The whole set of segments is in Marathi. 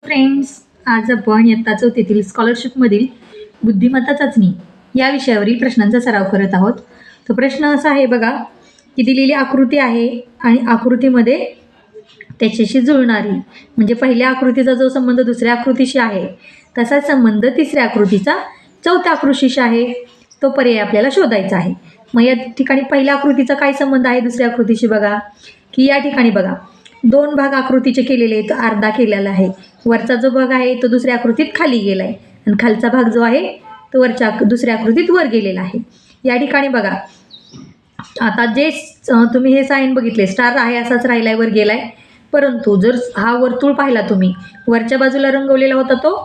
फ्रेंड्स, आज आपण इयत्ता चौथीतील स्कॉलरशिपमधील बुद्धिमत्ता चाचणी या विषयावरील प्रश्नांचा सराव करत आहोत. तो प्रश्न असा आहे बघा, की दिलेली आकृती आहे आणि आकृतीमध्ये त्याच्याशी जुळणारी म्हणजे पहिल्या आकृतीचा जो संबंध दुसऱ्या आकृतीशी आहे तसाच संबंध तिसऱ्या आकृतीचा चौथ्या आकृतीशी आहे. तो पर्याय आपल्याला शोधायचा आहे. मग या ठिकाणी पहिल्या आकृतीचा काय संबंध आहे दुसऱ्या आकृतीशी बघा, की या ठिकाणी बघा दोन भाग आकृतीचे केलेले आहेत, अर्धा केलेला आहे. वरचा जो भाग आहे तो दुसऱ्या आकृतीत खाली गेला आहे आणि खालचा भाग जो आहे तो दुसऱ्या आकृतीत वर गेलेला आहे. या ठिकाणी बघा आता जे तुम्ही हे साइन बघितले, स्टार आहे असाच राहिलाय, वर गेलाय. परंतु जर हा वर्तुळ पाहिला तुम्ही, वरच्या बाजूला रंगवलेला होता तो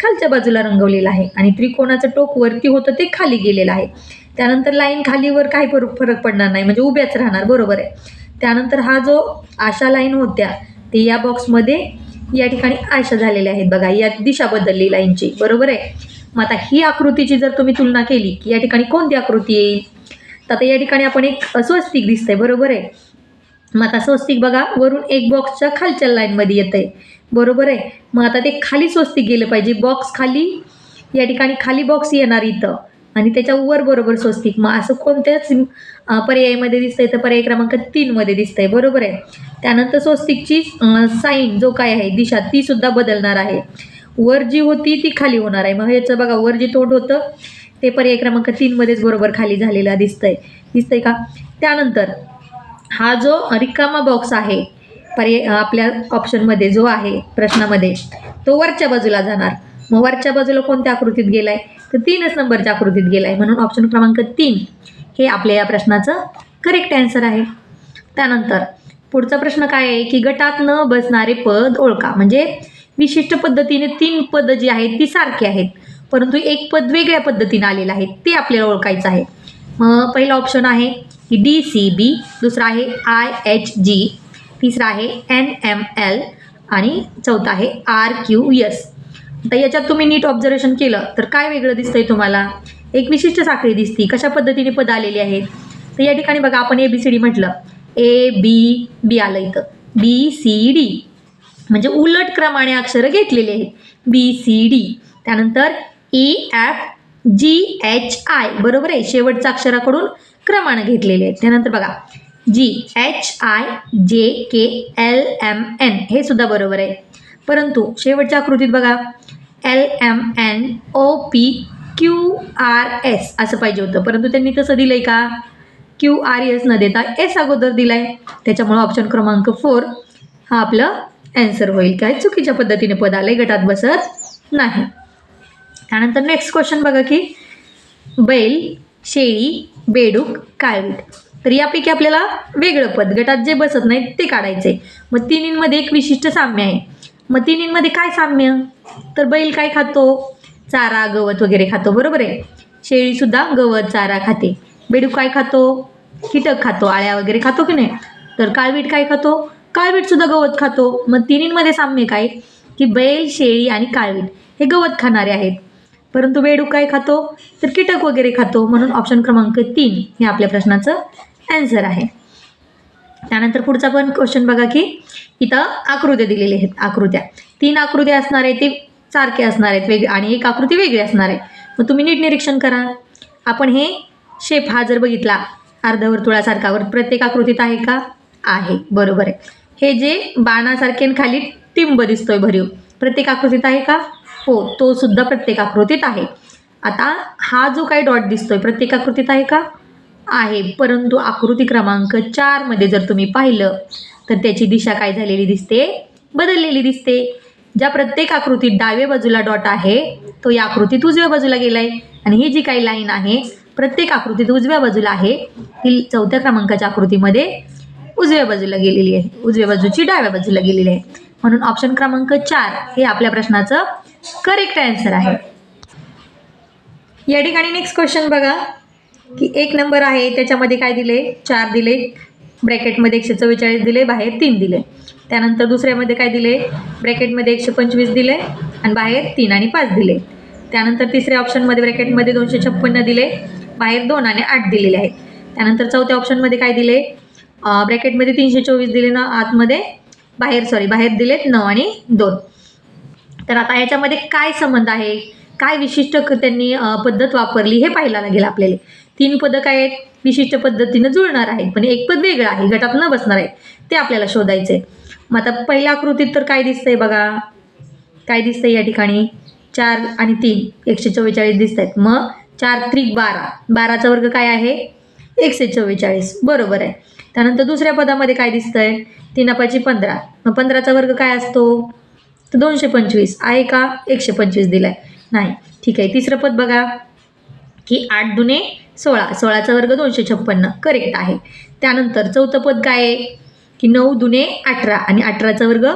खालच्या बाजूला रंगवलेला आहे आणि त्रिकोणाचं टोक वरती होतं ते खाली गेलेलं आहे. त्यानंतर लाईन खालीवर काही फरक पडणार नाही, म्हणजे उभ्याच राहणार, बरोबर आहे. त्यानंतर हा जो आशा लाईन होत्या ते या बॉक्समध्ये या ठिकाणी आशा झालेल्या आहेत बघा, या दिशा बदलली लाईनची, बरोबर आहे. मग आता ही आकृतीची जर तुम्ही तुलना केली की या ठिकाणी कोणती आकृती येईल, तर आता या ठिकाणी आपण एक स्वस्तिक दिसतंय, बरोबर आहे. मग आता स्वस्तिक बघा वरून एक बॉक्सच्या खालच्या लाईनमध्ये येत आहे, बरोबर आहे. मग आता ते खाली स्वस्तिक गेलं पाहिजे, बॉक्स खाली या ठिकाणी खाली बॉक्स येणार इथं आणि त्याच्या वर बरोबर स्वस्तिक. मग असं कोणत्याच पर्यायामध्ये दिसतंय तर पर्याय क्रमांक 3 मध्ये दिसतंय, बरोबर आहे. त्यानंतर स्वस्तिकची साईन जो काय आहे दिशा ती सुद्धा बदलणार आहे, वर जी होती ती खाली होणार आहे. मग ह्याचं बघा वर जे तोंड होतं ते पर्याय क्रमांक 3 मध्येच बरोबर खाली झालेला दिसतंय का. त्यानंतर हा जो रिकामा बॉक्स आहे पर्याय आपल्या ऑप्शनमध्ये जो आहे प्रश्नामध्ये तो वरच्या बाजूला जाणार. मग वरच्या बाजूला कोणत्या आकृतीत गेलाय तर 3च नंबरच्या आकृतीत गेलाय, म्हणून ऑप्शन क्रमांक 3 हे आपल्या या प्रश्नाचं करेक्ट आन्सर आहे. त्यानंतर पुढचा प्रश्न काय आहे की गटात न बसणारे पद ओळखा. म्हणजे विशिष्ट पद्धतीने 3 पद जी आहेत ती सारखी आहेत, परंतु एक पद वेगळ्या पद्धतीने आलेलं आहे ते आपल्याला ओळखायचं आहे. मग पहिला ऑप्शन आहे की DCB, दुसरा आहे IHG, तिसरा आहे NML आणि चौथा आहे RQS. तर याच्यात तुम्ही नीट ऑब्झर्वेशन केलं तर काय वेगळं दिसतंय तुम्हाला, एक विशिष्ट साखळी दिसती, कशा पद्धतीने पद आलेली आहेत. तर या ठिकाणी बघा आपण ABCD म्हटलं, ABB आलं इथं, BCD म्हणजे उलट क्रमाने अक्षरं घेतलेले आहेत, BCD. त्यानंतर EFGHI, बरोबर आहे, शेवटच्या अक्षराकडून क्रमाने घेतलेले आहेत. त्यानंतर बघा GHIJKLMN हे सुद्धा बरोबर आहे, परंतु शेवटच्या आकृतीत बघा LMNOPQRS असं पाहिजे होतं, परंतु त्यांनी तसं दिलंय का, QRS न देता S अगोदर दिलाय. त्याच्यामुळे ऑप्शन क्रमांक 4 हा आपलं आन्सर होईल. काय चुकीच्या पद्धतीने पद आलंय, गटात बसत नाही. त्यानंतर नेक्स्ट क्वेश्चन बघा की बैल, शेळी, बेडूक, काळवीट. तर यापैकी आपल्याला वेगळं पद गटात जे बसत नाही ते काढायचे. मग तिन्हींमध्ये एक विशिष्ट साम्य आहे. मग तिन्हींमध्ये काय साम्य, तर बैल काय खातो, चारा गवत वगैरे खातो, बरोबर आहे. शेळीसुद्धा गवत चारा खाते. बेडूक काय खातो, कीटक खातो, आळ्या वगैरे खातो की नाही. तर काळवीट काय खातो, काळवीटसुद्धा गवत खातो. मग तिन्हींमध्ये साम्य काय की बैल, शेळी आणि काळवीट हे गवत खाणारे आहेत, परंतु बेडूक काय खातो तर कीटक वगैरे खातो, म्हणून ऑप्शन क्रमांक 3 हे आपल्या प्रश्नाचं आन्सर आहे. त्यानंतर पुढचा पण क्वेश्चन बघा की इथं आकृत्या दिलेल्या आहेत. आकृत्या 3 आकृत्या असणार आहेत, ते सारखे असणार आहेत आणि एक आकृती वेगळी असणार आहे. मग तुम्ही नीट निरीक्षण करा. आपण हे शेप हा जर बघितला अर्धवर्तुळासारखा, प्रत्येक आकृतीत आहे का, आहे, बरोबर आहे. हे जे बाणासारखे खाली टिंब दिसतोय भरीव, प्रत्येक आकृतीत आहे का, हो, तो सुद्धा प्रत्येक आकृतीत आहे. आता हा जो काही डॉट दिसतोय प्रत्येक आकृतीत आहे का, आहे, परंतु आकृती क्रमांक 4 मध्ये जर तुम्ही पाहिलं तर त्याची दिशा काय झालेली दिसते, बदललेली दिसते. ज्या प्रत्येक आकृतीत डाव्या बाजूला डॉट आहे तो या आकृतीत उजव्या बाजूला गेलाय आणि ही जी काही लाईन आहे प्रत्येक आकृतीत उजव्या बाजूला आहे, ती 4थ्या क्रमांकाच्या आकृतीमध्ये उजव्या बाजूला गेलेली आहे, उजव्या बाजूची डाव्या बाजूला गेलेली आहे. म्हणून ऑप्शन क्रमांक 4 हे आपल्या प्रश्नाचं करेक्ट आन्सर आहे. या ठिकाणी नेक्स्ट क्वेश्चन बघा की 1 नंबर आहे त्याच्यामध्ये काय दिले, 4 दिले, ब्रॅकेटमध्ये 144 दिले, बाहेर 3 दिले. त्यानंतर दुसऱ्यामध्ये काय दिले, ब्रॅकेटमध्ये 125 दिले आणि बाहेर 3 आणि 5 दिले. त्यानंतर तिसऱ्या ऑप्शनमध्ये ब्रॅकेटमध्ये 256 दिले, बाहेर 2 आणि 8 दिलेले आहेत. त्यानंतर चौथ्या ऑप्शनमध्ये काय दिले, ब्रॅकेटमध्ये 324 दिले ना आतमध्ये, बाहेर दिलेत 9 आणि 2. तर आता याच्यामध्ये काय संबंध आहे, काय विशिष्ट त्यांनी पद्धत वापरली हे पाहायला लागेल आपल्याला. 3 पदं काय आहेत, विशिष्ट पद्धतीनं जुळणार आहेत, पण एक पद वेगळं आहे, गटात न बसणार आहे, ते आपल्याला शोधायचंय. मग आता पहिल्या आकृतीत तर काय दिसतंय बघा, काय दिसतंय या ठिकाणी 4 आणि 3 144 दिसत आहेत. मग 4 त्रिक 12, 12चा वर्ग काय आहे 144, बरोबर आहे. त्यानंतर दुसऱ्या पदामध्ये काय दिसतंय 3 5 15, मग 15चा वर्ग काय असतो तर 225 आहे का, 125 दिलाय नाही, ठीक आहे. तिसरं पद बघा की 8 दुने 16, 16चा वर्ग 256, करेक्ट आहे. त्यानंतर चौथं पद काय आहे की 9 दुने 18 आणि 18चा वर्ग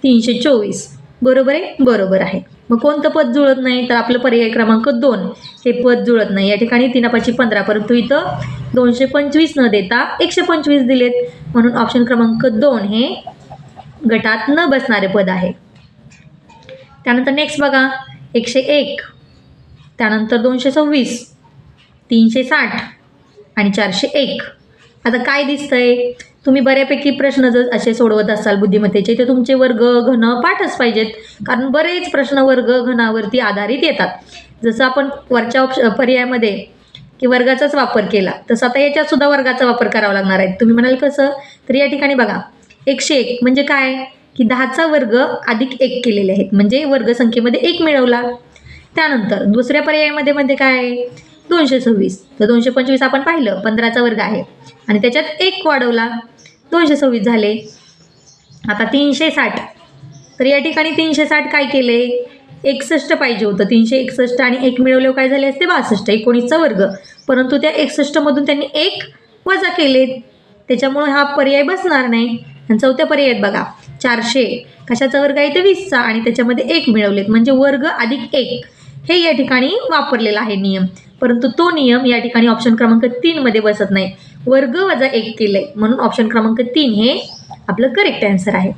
324, बरोबर आहे, बरोबर आहे. मग कोणतं पद जुळत नाही तर आपलं पर्याय क्रमांक 2 हे पद जुळत नाही. या ठिकाणी 3 5 15, परंतु इथं 225 न देता 125 दिलेत, म्हणून ऑप्शन क्रमांक 2 हे गटात न बसणारे पद आहे. त्यानंतर नेक्स्ट बघा 101, त्यानंतर 226, 360 आणि 401. आता काय दिसतंय, तुम्ही बऱ्यापैकी प्रश्न जर असे सोडवत असाल बुद्धिमत्तेचे तर तुमचे वर्ग घन पाठच पाहिजेत, कारण बरेच प्रश्न वर्ग घनावरती आधारित येतात. जसं आपण वरच्या पर्यायामध्ये की वर्गाचाच वापर केला, तसं आता याच्यात सुद्धा वर्गाचा वापर करावा लागणार आहे. तुम्ही म्हणाल कसं, तर या ठिकाणी बघा 101 म्हणजे काय की 10चा वर्ग अधिक 1 केलेले आहेत, म्हणजे वर्गसंख्येमध्ये 1 मिळवला. त्यानंतर दुसऱ्या पर्यायामध्ये काय आहे 226, तर 225 आपण पाहिलं 15चा वर्ग आहे आणि त्याच्यात 1 वाढवला 226 झाले. आता 360, तर या ठिकाणी 360 काय केले 61 पाहिजे होतं, 361 आणि 1 मिळवल्यावर काय झाले असते 62, 19चा वर्ग, परंतु त्या 61 मधून त्यांनी 1 वजा केले, त्याच्यामुळे हा पर्याय बसणार नाही. आणि चौथ्या पर्यायात बघा 400, कशाचा वर्ग आहे ते 20चा आणि त्याच्यामध्ये 1 मिळवलेत, म्हणजे वर्ग अधिक 1 हे या ठिकाणी वापरलेला आहे नियम, परंतु तो नियम या ठिकाणी ऑप्शन क्रमांक 3 मध्ये बसत नाही. वर्ग वजा 1 केलंय, म्हणून ऑप्शन क्रमांक 3 हे आपलं करेक्ट आन्सर आहे.